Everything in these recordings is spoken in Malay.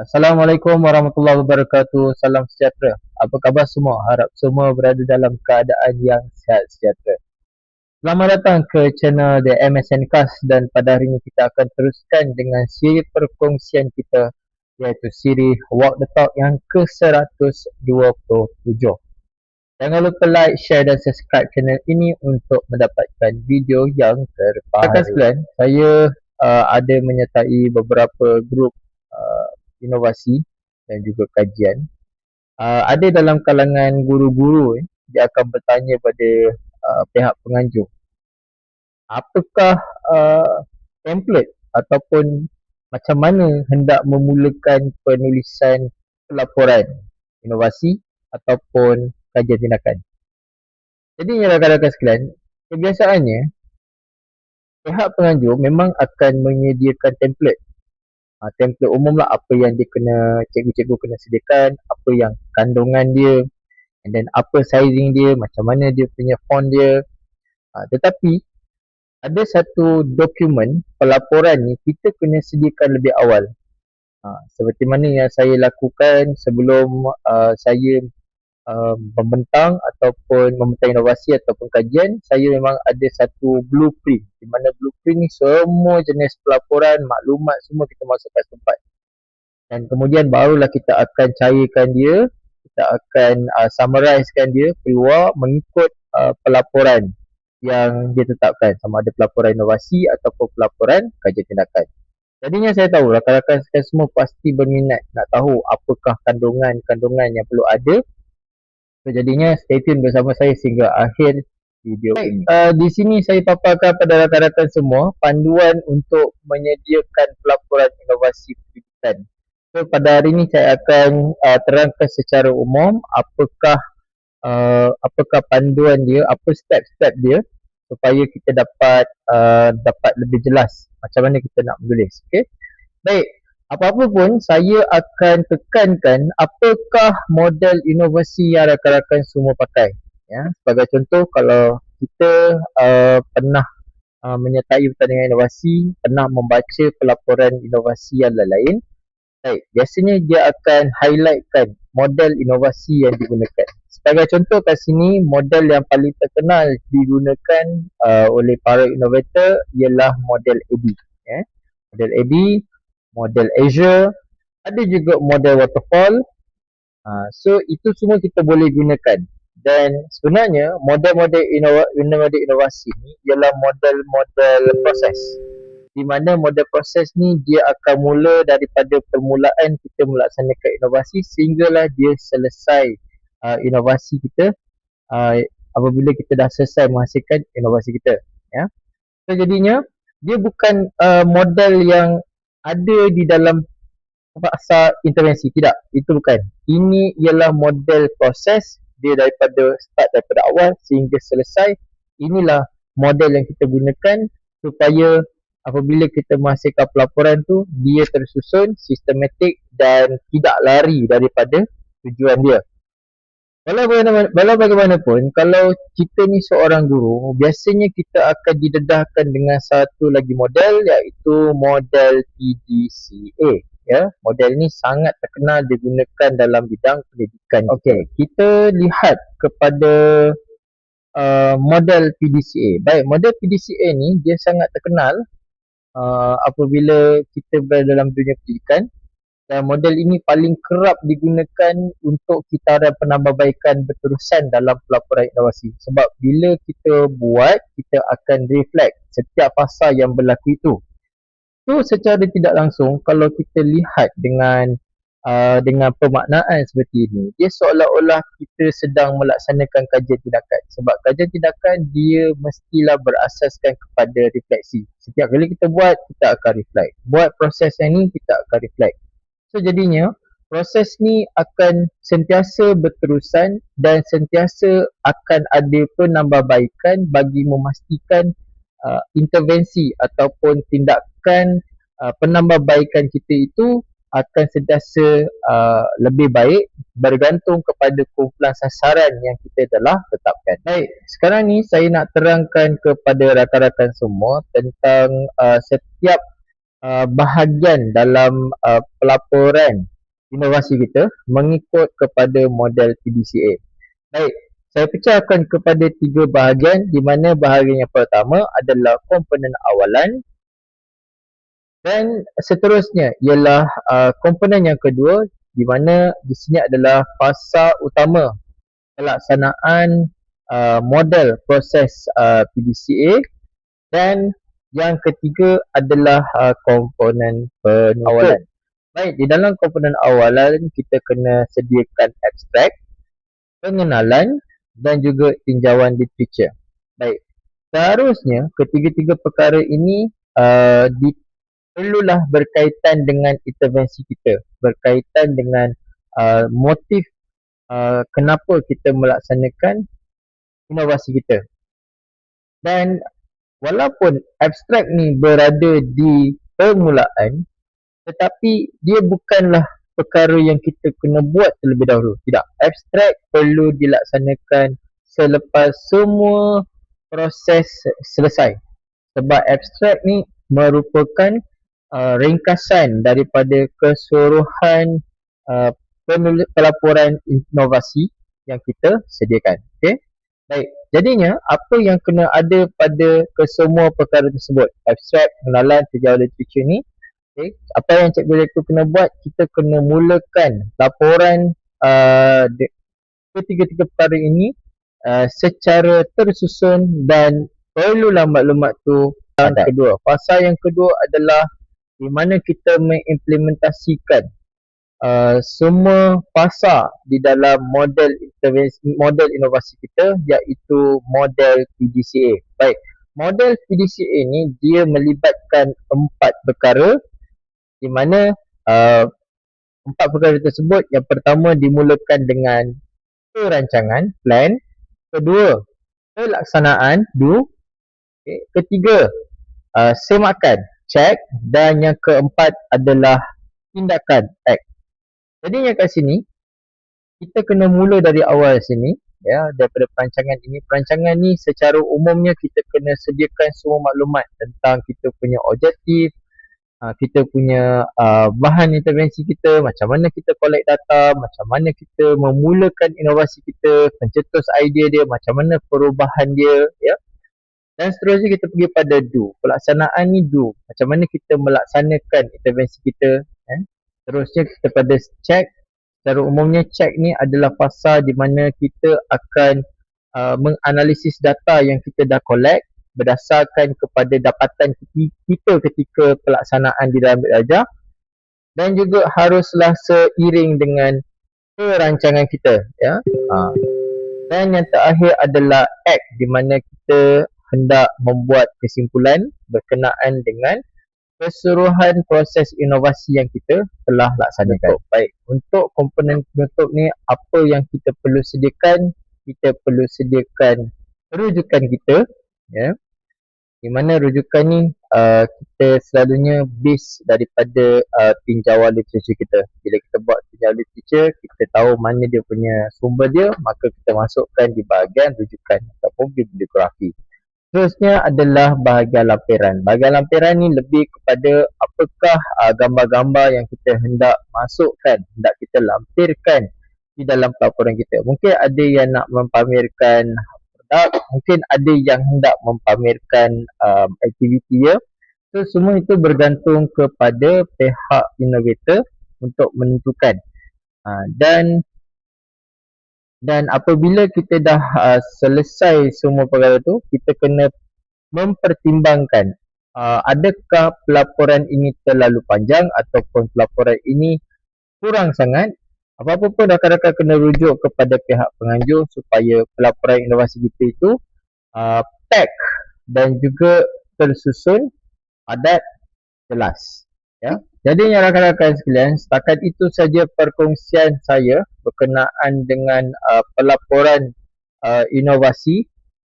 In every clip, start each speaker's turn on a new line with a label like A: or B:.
A: Assalamualaikum warahmatullahi wabarakatuh. Salam sejahtera. Apa khabar semua? Harap semua berada dalam keadaan yang sihat sejahtera. Selamat datang ke channel The MSN Cast dan pada hari ini kita akan teruskan dengan siri perkongsian kita iaitu siri Walk the Talk yang ke-127. Jangan lupa like, share dan subscribe channel ini untuk mendapatkan video yang terbaru. Rakan sekalian, saya ada menyertai beberapa grup inovasi dan juga kajian. Ada dalam kalangan guru-guru dia akan bertanya pada pihak penganjur, apakah template ataupun macam mana hendak memulakan penulisan pelaporan inovasi ataupun kajian tindakan. Jadi rakan-rakan sekalian, kebiasaannya pihak penganjur memang akan menyediakan template. Template umum lah apa yang dia kena, cikgu-cikgu kena sediakan, apa yang kandungan dia, and then apa sizing dia, macam mana dia punya font dia. Tetapi ada satu dokumen pelaporan ni kita kena sediakan lebih awal. Seperti mana yang saya lakukan sebelum saya membentang ataupun membentang inovasi ataupun kajian, saya memang ada satu blueprint di mana blueprint ni semua jenis pelaporan, maklumat semua kita masukkan tempat. Dan kemudian barulah kita akan cairkan dia, kita akan summarizekan dia keluar mengikut pelaporan yang dia tetapkan, sama ada pelaporan inovasi ataupun pelaporan kajian tindakan. Jadinya saya tahu rakan-rakan sekalian semua pasti berminat nak tahu apakah kandungan-kandungan yang perlu ada. So, jadinya stay tune bersama saya sehingga akhir video ini. Di sini saya paparkan pada rakan-rakan semua panduan untuk menyediakan pelaporan inovasi pendidikan. So, pada hari ini saya akan terangkan secara umum apakah panduan dia, apa step-step dia supaya kita dapat lebih jelas macam mana kita nak menulis. Okey. Baik. Apa-apa pun saya akan tekankan apakah model inovasi yang rakan-rakan semua pakai. Ya, sebagai contoh, kalau kita pernah menyertai pertandingan inovasi, pernah membaca pelaporan inovasi yang lain, baik, biasanya dia akan highlightkan model inovasi yang digunakan. Sebagai contoh kat sini, model yang paling terkenal digunakan oleh para innovator ialah model AB. Ya. Model AB, model Azure, ada juga model waterfall. So itu semua kita boleh gunakan. Dan sebenarnya model-model inovasi ni ialah model-model proses. Di mana model proses ni dia akan mula daripada permulaan kita melaksanakan inovasi sehinggalah dia selesai inovasi kita, apabila kita dah selesai menghasilkan inovasi kita. Ya. So jadinya dia bukan model yang ada di dalam fasa intervensi, tidak, itu bukan. Ini ialah model proses, dia daripada awal sehingga selesai. Inilah model yang kita gunakan supaya apabila kita menghasilkan pelaporan tu dia tersusun, sistematik dan tidak lari daripada tujuan dia. Walau bagaimanapun, kalau kita ni seorang guru, biasanya kita akan didedahkan dengan satu lagi model, iaitu model PDCA. Ya, model ni sangat terkenal digunakan dalam bidang pendidikan. Okey, kita lihat kepada model PDCA. Baik, model PDCA ni dia sangat terkenal apabila kita berada dalam dunia pendidikan. Dan model ini paling kerap digunakan untuk kitaran penambahbaikan berterusan dalam pelaporan inovasi. Sebab bila kita buat, kita akan reflect setiap fasa yang berlaku itu. So secara tidak langsung, kalau kita lihat dengan pemaknaan seperti ini, dia seolah-olah kita sedang melaksanakan kajian tindakan. Sebab kajian tindakan dia mestilah berasaskan kepada refleksi. Setiap kali kita buat, kita akan reflect. Buat proses yang ni, kita akan reflect. So jadinya proses ni akan sentiasa berterusan dan sentiasa akan ada penambahbaikan bagi memastikan intervensi ataupun tindakan penambahbaikan kita itu akan sentiasa lebih baik bergantung kepada kumpulan sasaran yang kita telah tetapkan. Baik, sekarang ni saya nak terangkan kepada rakan-rakan semua tentang setiap bahagian dalam pelaporan inovasi kita mengikut kepada model PDCA. Baik, saya pecahkan kepada 3 bahagian, di mana bahagian yang pertama adalah komponen awalan, dan seterusnya ialah komponen yang kedua, di mana di sini adalah fasa utama pelaksanaan model proses PDCA, dan yang ketiga adalah komponen penutup. Baik, di dalam komponen awalan kita kena sediakan abstrak, pengenalan dan juga tinjauan literature. Baik, seharusnya ketiga-tiga perkara ini perlulah berkaitan dengan intervensi kita, berkaitan dengan motif kenapa kita melaksanakan inovasi kita. Dan walaupun abstrak ni berada di permulaan, tetapi dia bukanlah perkara yang kita kena buat terlebih dahulu. Tidak, abstrak perlu dilaksanakan selepas semua proses selesai. Sebab abstrak ni merupakan ringkasan daripada keseluruhan pelaporan inovasi yang kita sediakan. Okey. Baik, jadinya apa yang kena ada pada kesemua perkara tersebut, abstrak, pengenalan, tinjauan literature ni, okay, apa yang cikgu lektor kena buat, kita kena mulakan laporan ketiga-tiga perkara ini secara tersusun, dan perlulah maklumat tu yang kedua. Fasa yang kedua adalah di mana kita mengimplementasikan semua fasa di dalam model intervensi, model inovasi kita, iaitu model PDCA. Baik, model PDCA ni dia melibatkan 4 perkara, di mana 4 perkara tersebut, yang pertama dimulakan dengan perancangan, plan, kedua pelaksanaan, do, okay, ketiga semakan, check, dan yang keempat adalah tindakan, act. Jadi yang kat sini kita kena mula dari awal sini, ya, daripada perancangan ini. Perancangan ni secara umumnya kita kena sediakan semua maklumat tentang kita punya objektif, kita punya bahan intervensi kita, macam mana kita collect data, macam mana kita memulakan inovasi kita, pencetus idea dia, macam mana perubahan dia, ya. Dan seterusnya kita pergi pada do. Pelaksanaan ni do. Macam mana kita melaksanakan intervensi kita, ya. Terusnya kita pada check. Secara umumnya check ni adalah fasa di mana kita akan menganalisis data yang kita dah collect berdasarkan kepada dapatan kita ketika pelaksanaan di dalam bilik ajar, dan juga haruslah seiring dengan perancangan kita, ya. Dan yang terakhir adalah act, di mana kita hendak membuat kesimpulan berkenaan dengan keseluruhan proses inovasi yang kita telah laksanakan. Baik, untuk komponen penutup ni, apa yang kita perlu sediakan? Kita perlu sediakan rujukan kita, ya, di mana rujukan ni kita selalunya base daripada tinjauan literature kita. Bila kita buat tinjauan literature, kita tahu mana dia punya sumber dia, maka kita masukkan di bahagian rujukan ataupun bibliografi. Seterusnya adalah bahagian lampiran. Bahagian lampiran ni lebih kepada apakah gambar-gambar yang kita hendak masukkan, hendak kita lampirkan di dalam pelaporan kita. Mungkin ada yang nak mempamerkan produk, mungkin ada yang hendak mempamerkan aktiviti dia. So, semua itu bergantung kepada pihak innovator untuk menentukan. Dan apabila kita dah selesai semua perkara tu, kita kena mempertimbangkan adakah pelaporan ini terlalu panjang ataupun pelaporan ini kurang sangat. Apa-apa pun rakan-rakan kena rujuk kepada pihak penganjur supaya pelaporan inovasi kita itu pack dan juga tersusun, padat, jelas, ya. Jadi yang rakan-rakan sekalian, setakat itu saja perkongsian saya berkenaan dengan pelaporan inovasi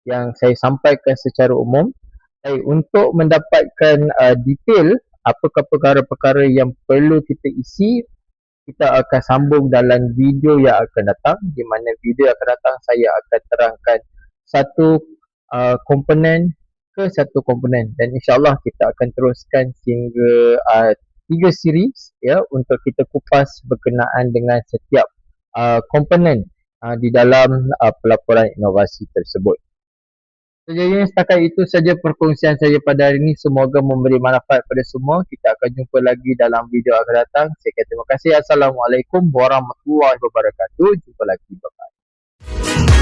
A: yang saya sampaikan secara umum. Untuk mendapatkan detail apakah perkara-perkara yang perlu kita isi, kita akan sambung dalam video yang akan datang, di mana video yang akan datang saya akan terangkan satu komponen ke satu komponen, dan insyaAllah kita akan teruskan sehingga 3 series ya, untuk kita kupas berkenaan dengan setiap komponen di dalam pelaporan inovasi tersebut. Jadi setakat itu saja perkongsian saya pada hari ini. Semoga memberi manfaat pada semua. Kita akan jumpa lagi dalam video akan datang. Saya kata terima kasih. Assalamualaikum warahmatullahi wabarakatuh. Jumpa lagi. Bye-bye.